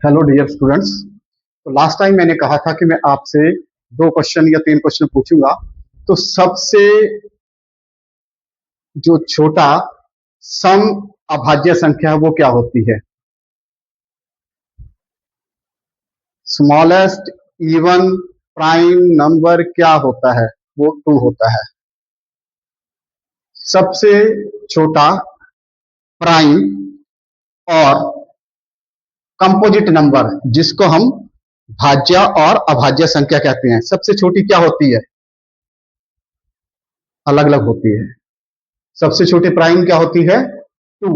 Hello dear students. तो last time मैंने कहा था कि मैं आपसे 2 क्वेश्चन या 3 क्वेश्चन पूछूंगा। तो सबसे जो छोटा सम अभाज्य संख्या है वो क्या होती है? स्मॉलेस्ट इवन प्राइम नंबर क्या होता है? वो 2 होता है। सबसे छोटा प्राइम और कंपोजिट नंबर, जिसको हम भाज्य और अभाज्य संख्या कहते हैं, सबसे छोटी क्या होती है? अलग अलग होती है। सबसे छोटी प्राइम क्या होती है? 2।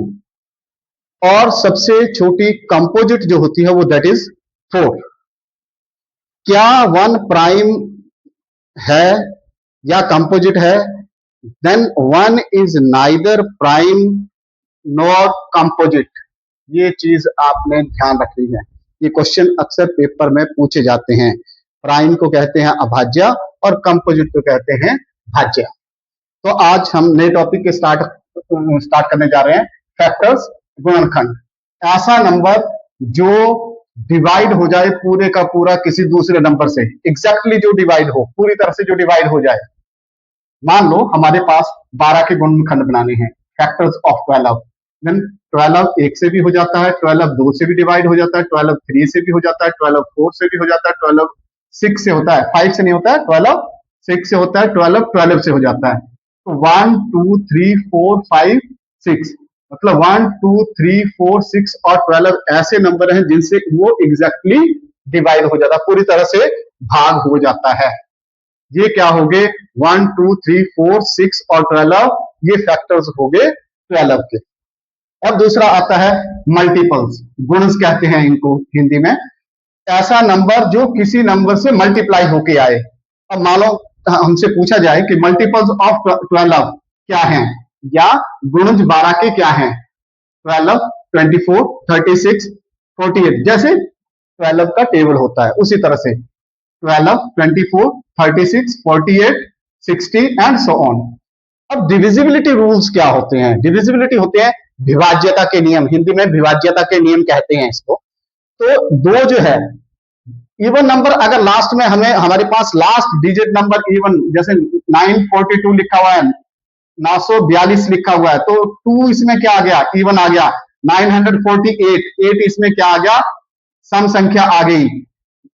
और सबसे छोटी कंपोजिट जो होती है वो दैट इज 4। क्या 1 प्राइम है या कंपोजिट है? Then 1 is neither prime nor composite. ये चीज आपने ध्यान रखनी है। ये क्वेश्चन अक्सर पेपर में पूछे जाते हैं। प्राइम को कहते हैं अभाज्य और कंपोजिट को कहते हैं भाज्य। तो आज हम नए टॉपिक के स्टार्ट करने जा रहे हैं। फैक्टर्स, गुणनखंड। ऐसा नंबर जो डिवाइड हो जाए पूरे का पूरा किसी दूसरे नंबर से, एग्जैक्टली जो डिवाइड हो, पूरी तरह से जो डिवाइड हो जाए। मान लो हमारे पास 12 के गुणनखंड बनाने हैं, फैक्टर्स ऑफ 12। देन 12 1 से भी हो जाता है, 12 2 से भी डिवाइड हो जाता है, 12 3 से भी हो जाता है, 12 4 से भी हो जाता है, 12 6 से होता है, 5 से नहीं होता है, 12 6 से होता है, 12 से हो जाता है। तो 1 2 3 4 5 6, मतलब 1 2 3 4 6 और 12 ऐसे नंबर हैं जिनसे वो एग्जैक्टली डिवाइड हो जाता है, पूरी तरह से भाग हो जाता है। ये क्या हो गए? 1 2 3 4 6 और 12, ये फैक्टर्स हो गए 12 के। अब दूसरा आता है मल्टीपल्स, गुणज कहते हैं इनको हिंदी में। ऐसा नंबर जो किसी नंबर से मल्टीप्लाई होके आए। अब मान लो हमसे पूछा जाए कि मल्टीपल्स ऑफ 12 क्या हैं, या गुणज 12 के क्या हैं? 12 24 36 48, जैसे 12 का टेबल होता है उसी तरह से 12 24 36 48 60 एंड सो ऑन। अब डिविजिबिलिटी रूल्स क्या होते हैं? डिविजिबिलिटी होते हैं विभाज्यता के नियम, हिंदी में विभाज्यता के नियम कहते हैं इसको। तो दो जो है इवन नंबर, अगर लास्ट में हमारे पास लास्ट डिजिट नंबर इवन, जैसे 942 लिखा हुआ है, 942 लिखा हुआ है, तो 2 इसमें क्या आ गया? इवन आ गया। 948 8 इसमें क्या आ गया? सम संख्या आ गई।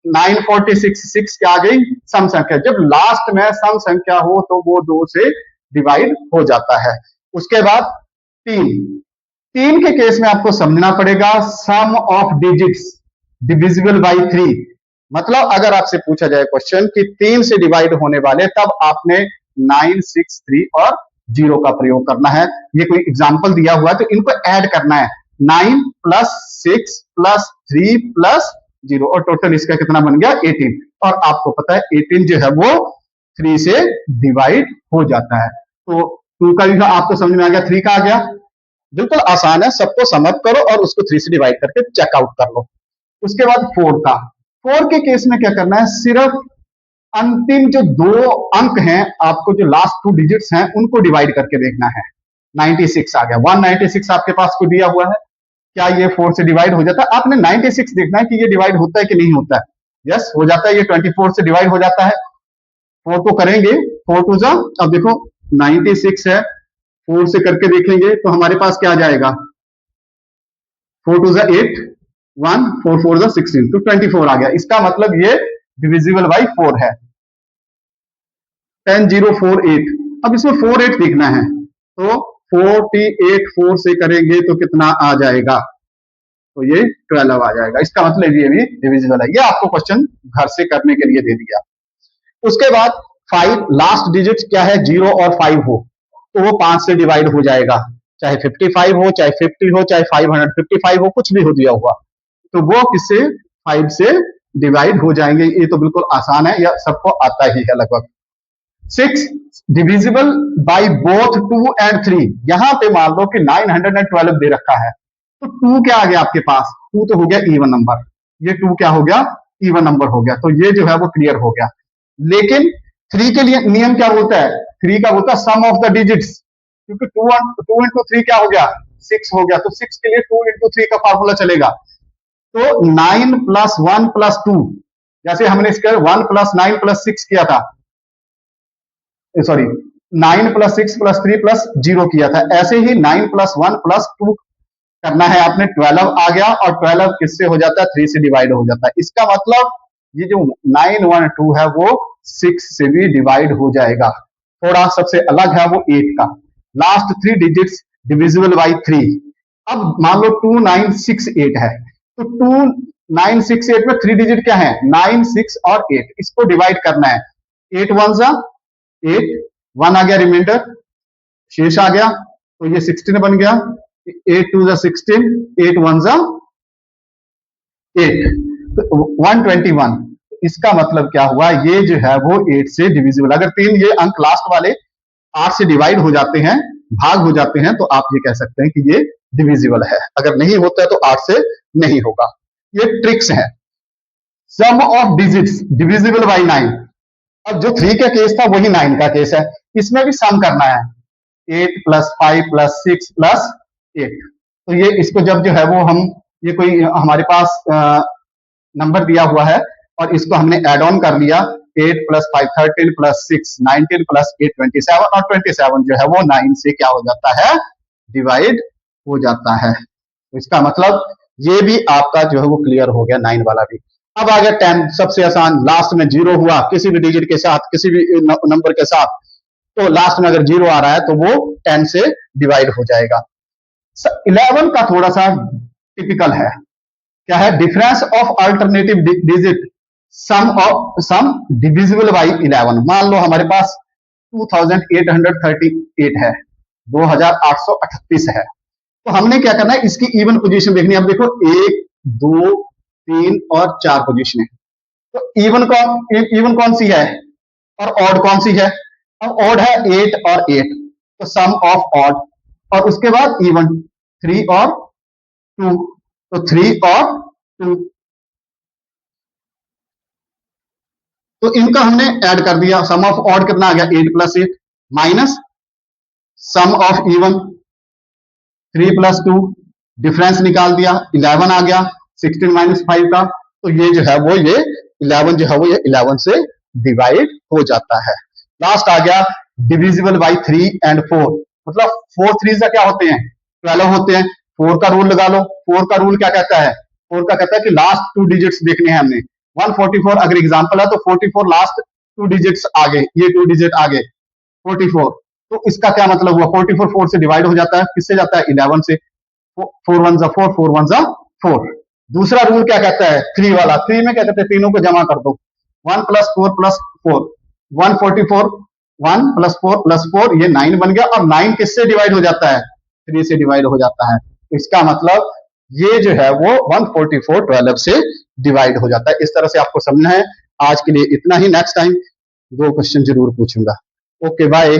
946 6 क्या आ गई? सम संख्या। जब लास्ट में सम संख्या हो तो वो 2 से डिवाइड हो जाता है। उसके बाद 3 के केस में आपको समझना पड़ेगा सम ऑफ डिजिट्स डिविजिबल बाई 3। मतलब अगर आपसे पूछा जाए क्वेश्चन कि 3 से डिवाइड होने वाले, तब आपने 9 6 3 और 0 का प्रयोग करना है। ये कोई एग्जाम्पल दिया हुआ है तो इनको ऐड करना है। 9 प्लस 6 प्लस 3 प्लस 0, और टोटल इसका कितना बन गया? 18। और आपको पता है 18 जो है वो 3 से डिवाइड हो जाता है। तो 2 का भी आपको समझ में आ गया, 3 का आ गया। बिल्कुल आसान है, सबको समझ करो और उसको 3 से डिवाइड करके चेकआउट कर लो। उसके बाद 4 का। 4 के केस में क्या करना है? सिर्फ अंतिम जो 2 अंक हैं, आपको जो लास्ट 2 डिजिट्स हैं उनको डिवाइड करके देखना है। 96 आ गया, 196 आपके पास को दिया हुआ है, क्या ये 4 से डिवाइड हो जाता है? आपने 96 देखना है कि ये डिवाइड होता है कि नहीं होता है। यस, हो जाता है, ये 24 से डिवाइड हो जाता है। 4 को करेंगे, 4 टू जा, अब देखो 96 है, 4 से करके देखेंगे तो हमारे पास क्या आ जाएगा? 4 टू जा 8, 1 4 4 जा 16, तो 24 आ गया। इसका मतलब ये डिविजिबल बाई 4 है। 10048, अब इसमें 48 देखना है, तो 48 4 से करेंगे तो कितना आ जाएगा? तो ये 12 आ जाएगा। इसका मतलब ये भी डिविजिबल है। ये आपको क्वेश्चन घर से करने के लिए दे दिया। उसके बाद 5, लास्ट डिजिट क्या है? 0 और 5 हो तो वो 5 से डिवाइड हो जाएगा, चाहे 55 हो, चाहे 50 हो, चाहे 555 हो, कुछ भी हो दिया हुआ, तो वो किससे? 5 से डिवाइड हो जाएंगे। ये तो बिल्कुल आसान है, या सबको आता ही है लगभग। 6 डिविजिबल बाई बोथ 2 एंड 3। यहां पे मान लो कि 912 दे रखा है, तो 2 क्या आ गया आपके पास? 2 तो हो गया इवन नंबर, ये 2 क्या हो गया? इवन नंबर हो गया। तो ये जो है वो क्लियर हो गया। लेकिन 3 के लिए नियम क्या बोलता है? 3 का बोलता है सम ऑफ द डिजिट्स, क्योंकि 2 इंटू 3 क्या हो गया? 6 हो गया, तो 6 के लिए 2 इंटू 3 का फॉर्मूला चलेगा। तो 9 प्लस 1 प्लस 2, जैसे हमने इसके 1 प्लस 9 प्लस 6 किया था, सॉरी 9 प्लस 6 प्लस 3 प्लस 0 किया था, ऐसे ही 9 प्लस 1 प्लस 2 करना है आपने, 12 आ गया, और 12 किससे हो जाता है, 3 से डिवाइड हो जाता है। इसका मतलब ये जो 912 है वो 6 से भी डिवाइड हो जाएगा। थोड़ा सबसे अलग है वो 8 का, लास्ट 3 डिजिट्स डिविजिबल बाई 3। अब मान लो 2968 है, तो 2968 में 3 डिजिट क्या है, 9, 6 और 8, इसको डिवाइड करना है। 8 1 जा 8, 1 आ गया रिमाइंडर, शेष आ गया, तो ये 16 बन गया। 8 2 जा 16, 8 1 जा 8, तो 121। इसका मतलब क्या हुआ, ये जो है वो 8 से डिविजिबल, अगर 3 ये अंक लास्ट वाले 8 से डिवाइड हो जाते हैं, भाग हो जाते हैं, तो आप ये कह सकते हैं कि ये डिविजिबल है। अगर नहीं होता है तो 8 से नहीं होगा। ये ट्रिक्स है। सम ऑफ डिजिट्स डिविजिबल बाई 9। अब जो 3 का केस था वही 9 का केस है, इसमें भी सम करना है। 8 प्लस 5 प्लस 6 प्लस 8, तो ये इसको जब जो है वो हम, ये कोई हमारे पास नंबर दिया हुआ है और इसको हमने एड ऑन कर लिया, 8 प्लस 5 13 प्लस 6 19 प्लस 8 27, और 27 जो है वो 9 से क्या हो जाता है, डिवाइड हो जाता है। तो इसका मतलब ये भी आपका जो है वो क्लियर हो गया, 9 वाला भी। अब आ गया 10, सबसे आसान, लास्ट में 0 हुआ किसी भी डिजिट के साथ, किसी भी नंबर के साथ, तो लास्ट में अगर 0 आ रहा है तो वो 10 से डिवाइड हो जाएगा। 11 का थोड़ा सा टिपिकल है, क्या है, difference of alternative digit some divisible by 11। मान लो हमारे पास 2838 है, 2838 है, तो हमने क्या करना है, इसकी इवन पोजीशन देखनी है। अब देखो 1 2 3 और 4 पोजीशन है, तो इवन कौन सी है और ऑड कौन सी है। अब ऑड है 8 और 8, तो सम ऑफ ऑड, और उसके बाद इवन 3 और 2, तो 3 और 2, तो इनका हमने ऐड कर दिया। सम ऑफ ऑड कितना आ गया, 8 plus 8 minus sum of even 3 plus 2, difference निकाल दिया, 11 आ गया, 16 माइनस 5 का, तो ये जो है वो ये 11 जो है वो ये 11 से डिवाइड हो जाता है। लास्ट आ गया डिविजिबल बाई 3 एंड 4, मतलब 4 3 से क्या होते हैं, 12 होते हैं। 4 का रूल लगा लो, 4 का रूल क्या कहता है, 4 का कहता है कि लास्ट 2 डिजिट्स देखने हैं हमने। 144 अगर एग्जांपल है तो 44 लास्ट 2 डिजिट्स आगे, ये 2 डिजिट आगे 44, तो इसका क्या मतलब हुआ, 44 4 से डिवाइड हो जाता है, किससे जाता है, 11 से। 4 1 जा 4, 4 1 जा 4। दूसरा रूल क्या कहता है, 3 वाला, 3 में क्या कहते हैं, तीनों को जमा कर दो, 1 प्लस 4 प्लस 4, 144, 1 प्लस 4 प्लस 4, ये 9 बन गया, और 9 किससे डिवाइड हो जाता है, 3 से डिवाइड हो जाता है। इसका मतलब ये जो है वो 144 12 से डिवाइड हो जाता है। इस तरह से आपको समझना है। आज के लिए इतना ही, नेक्स्ट टाइम 2 क्वेश्चन जरूर पूछूंगा। Okay bye.